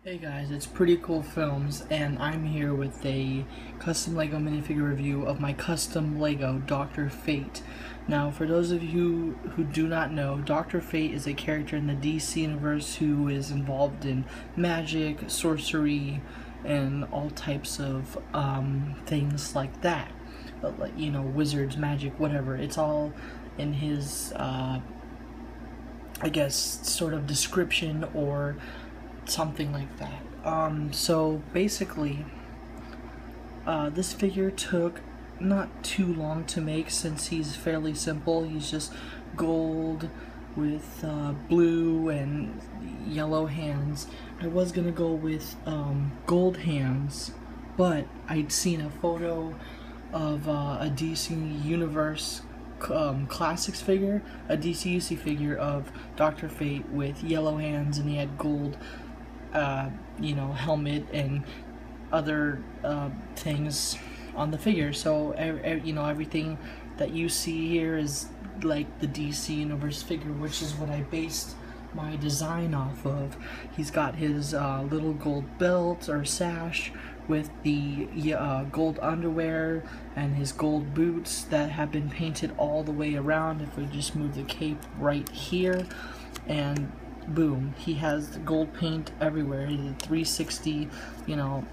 Hey guys, it's Pretty Cool Films, and I'm here with a custom Lego minifigure review of my custom Lego Dr. Fate. Now, for those of you who do not know, Dr. Fate is a character in the DC universe who is involved in magic, sorcery, and all types of things like that. Like, you know, wizards, magic, whatever. It's all in his, I guess, sort of description or something like that. So basically, this figure took not too long to make since he's fairly simple. He's just gold with blue and yellow hands. I was gonna go with gold hands, but I'd seen a photo of a DC Universe Classics figure, a DCUC figure of Dr. Fate with yellow hands, and he had gold you know, helmet and other things on the figure. So you know, everything that you see here is like the DC Universe figure, which is what I based my design off of. He's got his little gold belt or sash with the gold underwear and his gold boots that have been painted all the way around. If we just move the cape right here, and boom, he has the gold paint everywhere. He's a 360, you know,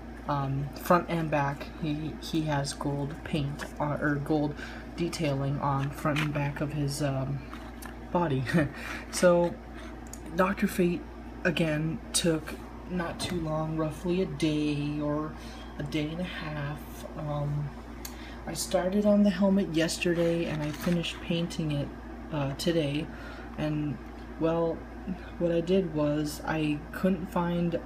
front and back. He has gold paint or gold detailing on front and back of his body. So Dr. Fate again took not too long, roughly a day or a day and a half. I started on the helmet yesterday and I finished painting it today, and well, what I did was I couldn't find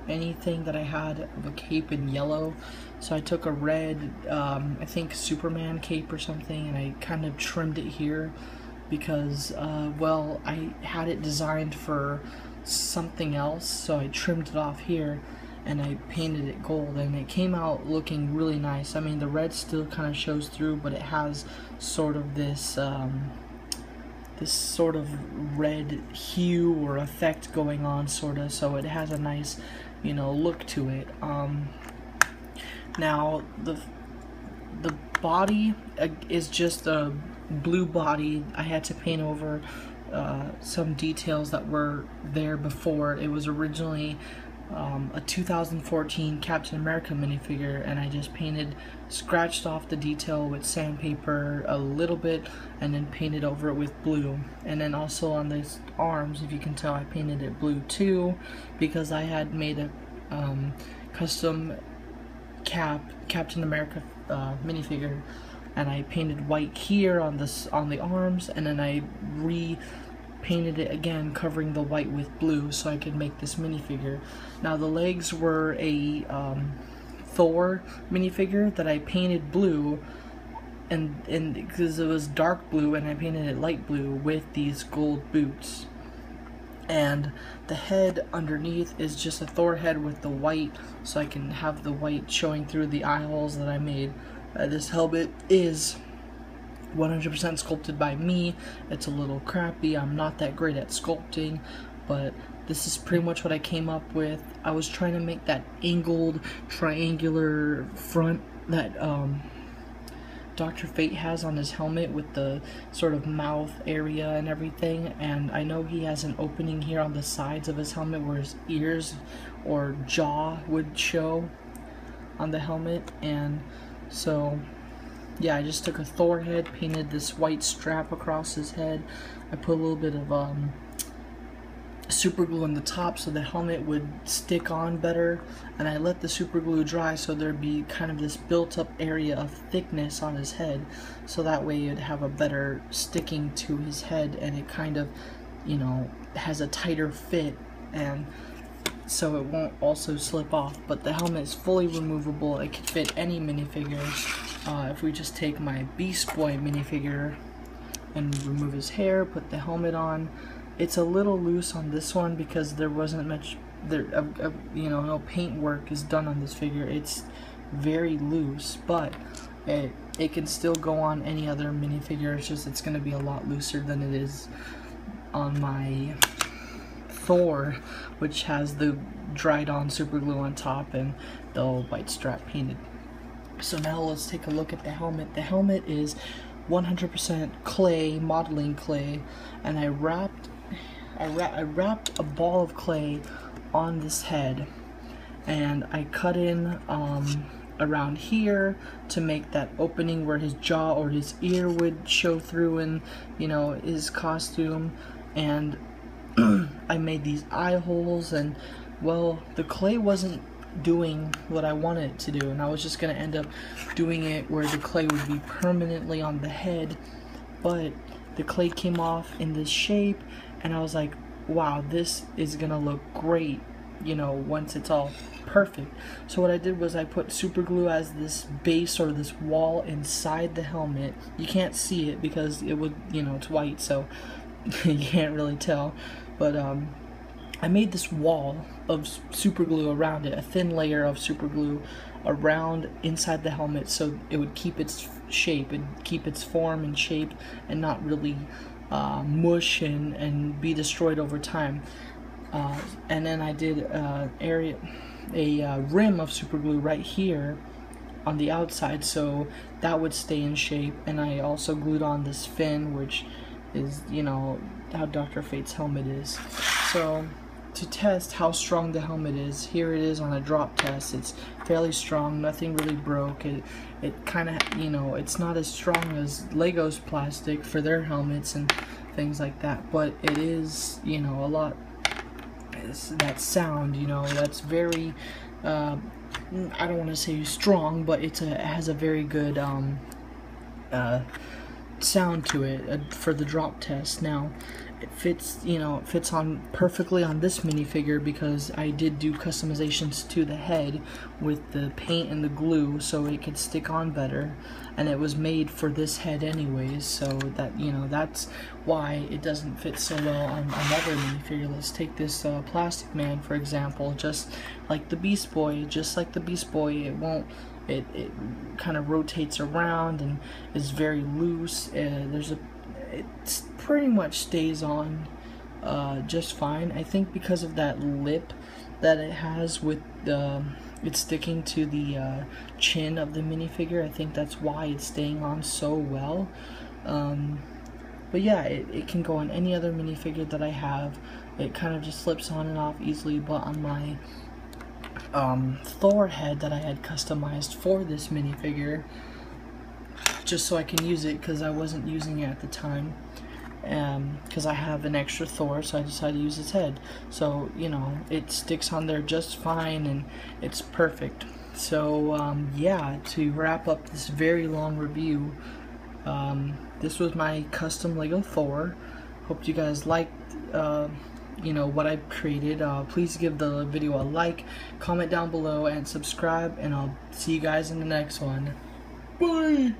anything that I had of a cape in yellow, so I took a red, I think Superman cape or something, and I kind of trimmed it here because, well, I had it designed for something else, so I trimmed it off here and I painted it gold, and it came out looking really nice. I mean, the red still kind of shows through, but it has sort of this this sort of red hue or effect going on, sort of, so it has a nice, you know, look to it. Now the body is just a blue body. I had to paint over some details that were there before. It was originally a 2014 Captain America minifigure, and I just scratched off the detail with sandpaper a little bit and then painted over it with blue. And then also on these arms, if you can tell, I painted it blue too, because I had made a custom Captain America minifigure, and I painted white here on the arms, and then I painted it again, covering the white with blue, so I could make this minifigure. Now the legs were a Thor minifigure that I painted blue, and because it was dark blue, and I painted it light blue with these gold boots. And the head underneath is just a Thor head with the white, so I can have the white showing through the eye holes that I made. This helmet is 100% sculpted by me. It's a little crappy. I'm not that great at sculpting, but this is pretty much what I came up with. I was trying to make that angled triangular front that Dr. Fate has on his helmet with the sort of mouth area and everything, and I know he has an opening here on the sides of his helmet where his ears or jaw would show on the helmet. And so yeah, I just took a Thor head, painted this white strap across his head. I put a little bit of super glue on the top so the helmet would stick on better, and I let the super glue dry so there'd be kind of this built up area of thickness on his head, so that way it'd have a better sticking to his head, and it kind of, you know, has a tighter fit, and so it won't also slip off. But the helmet is fully removable. It can fit any minifigure. If we just take my Beast Boy minifigure and remove his hair, put the helmet on, it's a little loose on this one because there wasn't much, you know, no paint work is done on this figure. It's very loose, but it can still go on any other minifigure. It's just it's going to be a lot looser than it is on my Thor, which has the dried on super glue on top and the white strap painted. So now let's take a look at the helmet. The helmet is 100% clay, modeling clay, and I wrapped a ball of clay on this head, and I cut in around here to make that opening where his jaw or his ear would show through in, you know, his costume. And I made these eye holes, and well, the clay wasn't doing what I wanted it to do, and I was just gonna end up doing it where the clay would be permanently on the head, but the clay came off in this shape, and I was like, wow, this is gonna look great, you know, once it's all perfect. So what I did was I put super glue as this base or this wall inside the helmet. You can't see it because it would, you know, it's white, so you can't really tell, but I made this wall of super glue around it, a thin layer of super glue around inside the helmet, so it would keep its shape and keep its form and shape and not really mush and be destroyed over time. And then I did a rim of super glue right here on the outside, so that would stay in shape. And I also glued on this fin, which is, you know, how Dr. Fate's helmet is. So to test how strong the helmet is, here it is on a drop test. It's fairly strong, nothing really broke. It kind of, you know, it's not as strong as Lego's plastic for their helmets and things like that, but it is, you know, a lot. That sound, you know, that's very I don't want to say strong, but it has a very good sound to it for the drop test. Now it fits, you know, it fits on perfectly on this minifigure because I did do customizations to the head with the paint and the glue so it could stick on better, and it was made for this head anyways, so that, you know, that's why it doesn't fit so well on another minifigure. Let's take this Plastic Man, for example. Just like the Beast Boy, it won't, it kind of rotates around and is very loose. It pretty much stays on just fine. I think because of that lip that it has with it's sticking to the chin of the minifigure. I think that's why it's staying on so well. But yeah, it can go on any other minifigure that I have. It kind of just slips on and off easily, but on my Thor head that I had customized for this minifigure, just so I can use it because I wasn't using it at the time, because I have an extra Thor, so I decided to use his head. So, you know, it sticks on there just fine and it's perfect. So yeah, to wrap up this very long review, this was my custom Lego Thor. Hope you guys liked you know, what I created. Please give the video a like, comment down below, and subscribe, and I'll see you guys in the next one. Bye!